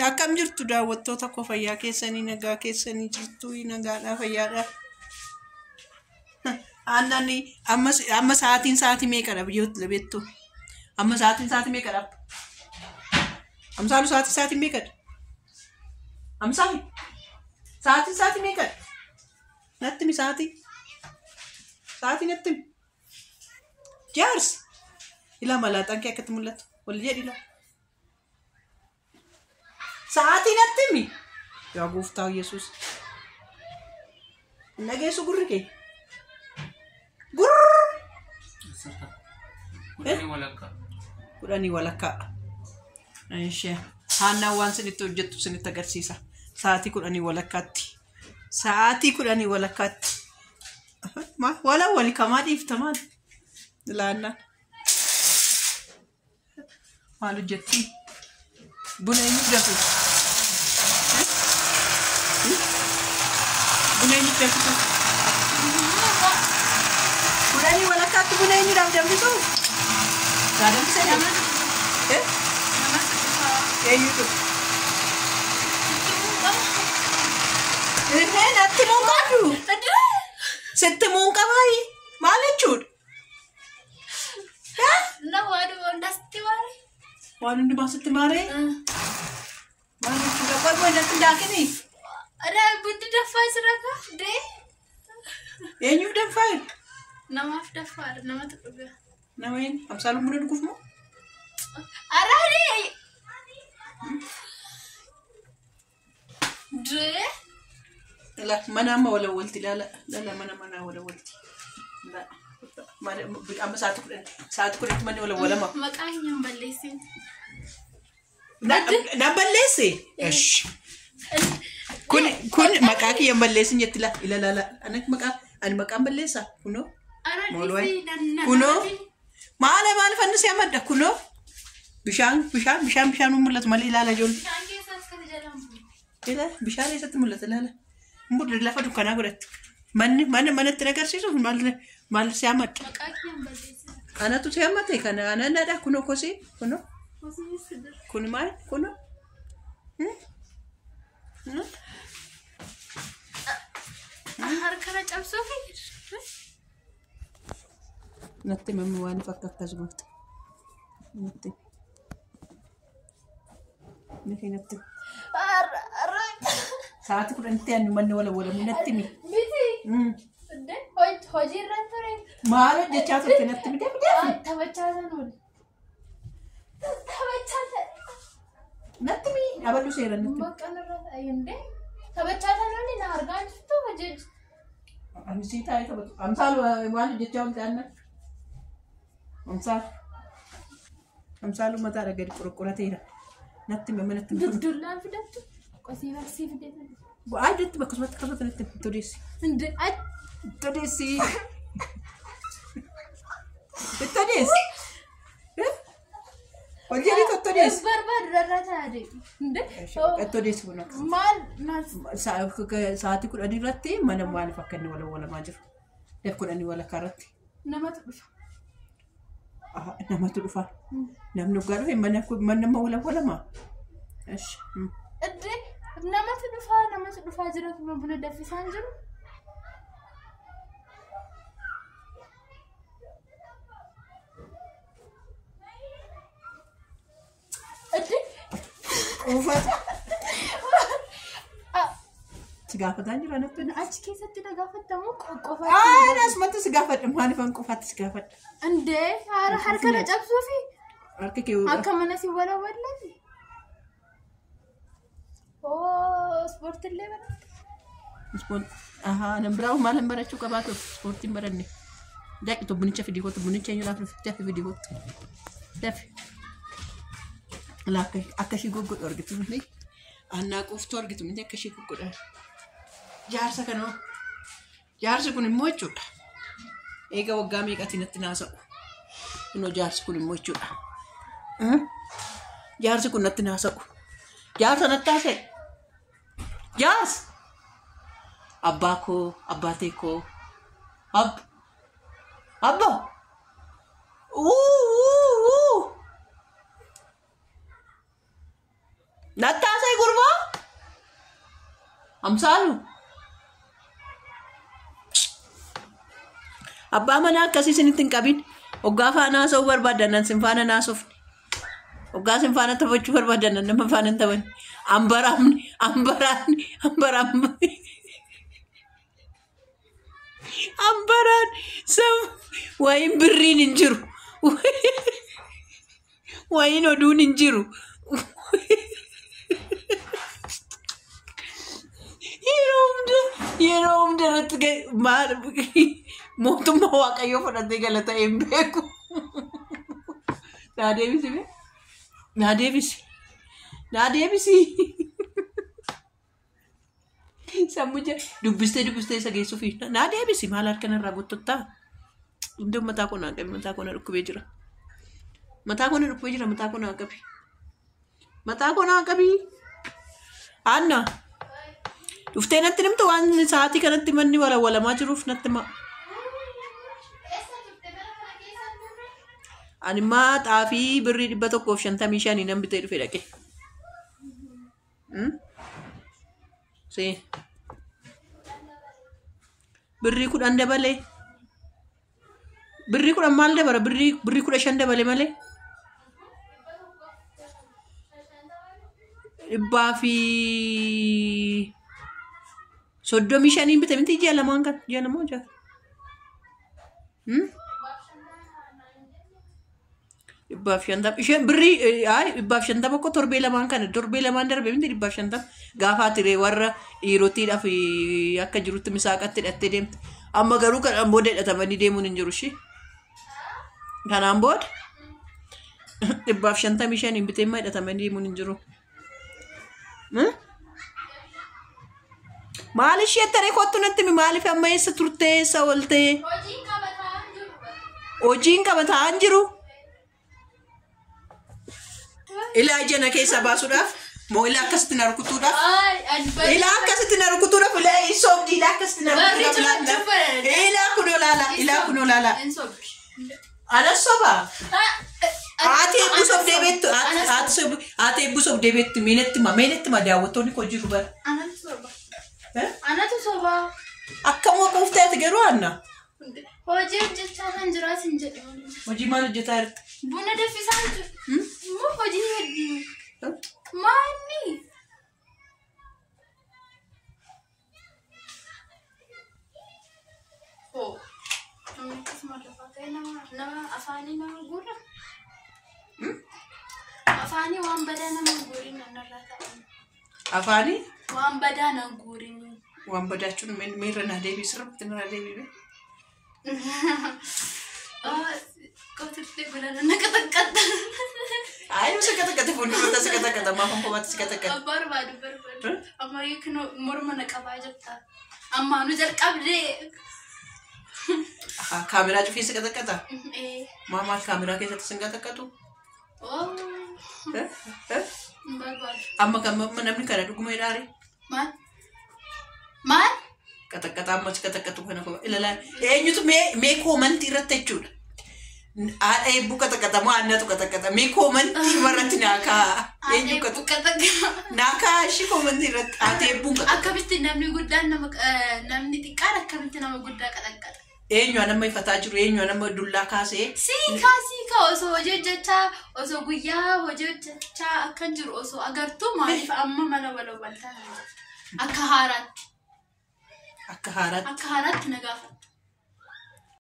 Akkam jirtu daawwattoota koo fayyaa keessanii nagaa keessanii jirtu nagaadhaa fayyaadhaa. Aannan amma sa'aatii meeqadha biyyoota beektu? Amma sa'aatii meeqadha? Amsaalu sa'aatii meeqadha? Amsaalu sa'aatii meeqadha? Natti mi sa'aatii natti mi? Jaarsi ilaa malaaxaan kee akkatti mul'atu wal jedhi ilaa. Sa'aatii natti mi? Yaa gooftaa Yesuus. Nageessu gurri kee. Kudhanii walakkaa. Ishee haannaan waan sinitti hojjettu sinitti agarsiisa. Sa'aatii 10 walakkaatti. Sa'aatii 10 walakkaatti. Walaa wali kamaa dhiiftamaan. Laannaan. Maal hojjetti? Buna eenyu danfisu? Buna eenyu danfisu? Kudhanii walakkaatti buna eenyu danfisu? Danfisee nama? Eenyutu? Natti muun qabdu? Sitti muun qabaayi? Maal jechuudha? Waan hundi baasitti maaree? Maal jechuudha? Qoy natti daakini? Bunti daffaa asirraa dee. Eenyuuf danfaa? Namaaf daffaa namatu dhugaa. Nama eenyu? Amsaaluun buna dhuguuf moo? Araadee. Dee. Mana amma wala walti lala mana wala walti. Amma sa'aatii 10 manni wala ma. Maqaa hin balleessin. Na balleesse? Esh. Kun maqaa kiyya balleessin jetti ilala. Ani maqaan balleessa kunoo. Kunoo. Maal fannise amadda kunoo. Bishaan mul'atu malee ilaala ijoollee. Bishaan eessatti mul'ata ilaala. Mudda lafa dukkanaa godhatti. Manatti agarsiisuuf maal si amadda? Kanatu si amadde kana ananadha kunoo kosii kunoo. Kun maal kunoo? Harkana cabsuuf. Natti mammi waan fakkaattas goota. Natti. Natti. Sa'aatii 10 manni wala natti mi. Miti. Hojii irra ture. Maal hojjechaa turte natti mi deemte? Taphachaa sana. Taphachaa. Natti mi abaluu seera natti. Maqaan irra taa'ee taphachaa sana na argaa jirtu hojii. Ani sii taa'ee taphatu. Amsaalu waan hojjechaa olte aannan. Amsaalu mataadha gadi qorqorateera. Natti mamma natti mi. Dullaan fidattu. Qosii barsii fideetan. Bu'aa jirti bakkasumatti qabatu natti todeessi. Todeessi. Todeessi. Hojii todeessi. Barbaadu irra taa'ee. Todeessi kun akka. Maal Sa'aatii 10 irratti mana maaliif akka inni walamaa jiru? 10 walakkaa irratti. Namatu dhufa. Namatu dhufa. Namni dhugaa dhufe mana nama walamaa. Namatu dhufaa jira kuma buna danfisaan jiru. Uffata. Si gaafataa jira natti. Achi keessatti na gaafatamu qofa. Asumatti si gaafadha maaliif an qofaatti si gaafadha? Indee harkana cabsuufi. Harka kee akka mana si walawallan. Ispoortiillee barate. Nan biraa maal hin barachuu qabaatu ispoortiin baranne. Daqiitu bunicha fidii kootu bunicha eenyu laafuu dafi fidii kootu. Dafi. Akka ishee goggodhu argitu miti. Annaa qoftuu argitu miti akka ishee goggodha. Jaarsa kanoo. Jaarsi kun immoo jechuudha. Eega waggaa meeqatiin natti naasa'u. Kunoo jaarsi kun immoo jechuudha. Jaarsi kun natti naasa'u. Jaarsa natti haasa'e. Jaarsi. Abbaa koo, abbaatee koo. Abba. Nattaasee gurbaa amsaalu abbaa manaa akkasii isinitti hin qabin hoggaa faanaa sa'uu barbaadan nan sinfaana naasuuf hoggaa sinfaana taphachuu barbaadan nan nama faana hin taphan ambaraan sam wayin birriin hin jiru wayin oduun hin jiru yeroo hunda irratti mootummaa waaqayyoo fudhatee galata hin beeku. Naa deebisi. Sammuu jira dubbistee isa geessuufi naa deebisi maal harkaan irraa guuttottaa. Hundee mataa konaa qabi mataa konaa dhukkubee jira. Mataa konaa qabi. Anna dhuftee natti nimtu waan sa'aatii kanatti manni walawalamaa jiruuf natti ma. Ani maa xaafii birrii 155 nan bitee dhufee dhaqe. Birrii 10 dabalee. Birrii 10 maal dabara birrii 15 dabalee malee. Dhibbaa fi 35 bitee miti ji'a lamaan kan ji'a lamaa jaa. Dhibbaaf 50 isheen birrii dhibbaaf 50 tokko torbee lamaan kana torbee lamaan darbee miti dhibbaaf 50 gaafa tiree warra dhiirotiidhaaf akka jirutti misaaqatti hidhattee deemte amma garuu kan booda hidhatamanii deemuun hin jiru ishee kanaan booda dhibbaaf 55 bitee immoo hidhatamanii deemuun hin jiru. Maal ishee taree kottu natti maaliif amma eessa turtee eessa ooltee hojiin qabataa hin jiru. Ilaa jana keessa baasuudhaaf moo ilaa akkasitti na rukutuudhaaf ilaa akkasitti na rukutuudhaaf ilaa isoobdi ilaa akkasitti na rukutuudhaaf ilaa kun olaala ana soba ati eebbusof deebeettu meenetti ma daawwattoonni koo jiru bara anatu soba akkamoo qooftaati garuu anna hojii hojjechaa kan jiraatin jedhe hojii maal hojjetaa jirti buna danfisaa jiru hojii hedduu maanni nama afaanii nama guura afaanii waan badaa nama guurin nanarraa ta'an afaanii waan badaa nan guurin waan badaachuun meerra naa deebii sirriitti na deebii Kotirte bulan naqatakata. Ayo sekata-kata pun dulu tak sekata-kata maaf pembuat sekata-kata. Baru. Amari kena morma nakabah jepta. Amma nu jarkab de. Kamera tu fisik kata-kata. Mama kamera kita sekata-kata. Oh. Baru. Amma kamu menamni kada dukumai dari. Man? Kata-kata amma sekata-kata kan aku. Ilala. Nyutu me comment irratti jechuudha. Eebbu kata-kata moo annatu kata-kata me comment irratti naaka. Eenyu kata-kata. Naaka shi comment irratti ati eebbu kata. Akkamitti namni guddaan namni xiqqaan akkamitti nama guddaa kata-kata. Eenyu nama ifataa jiru eenyu nama dullaa kaasee. Siika osoo hojii hojjechaa osoo guyyaa hojii hojjechaa akkan jiru osoo agartuu maaliif amma mana waloo waltaa akka haaraatti. Akka haaraatti na gaafata.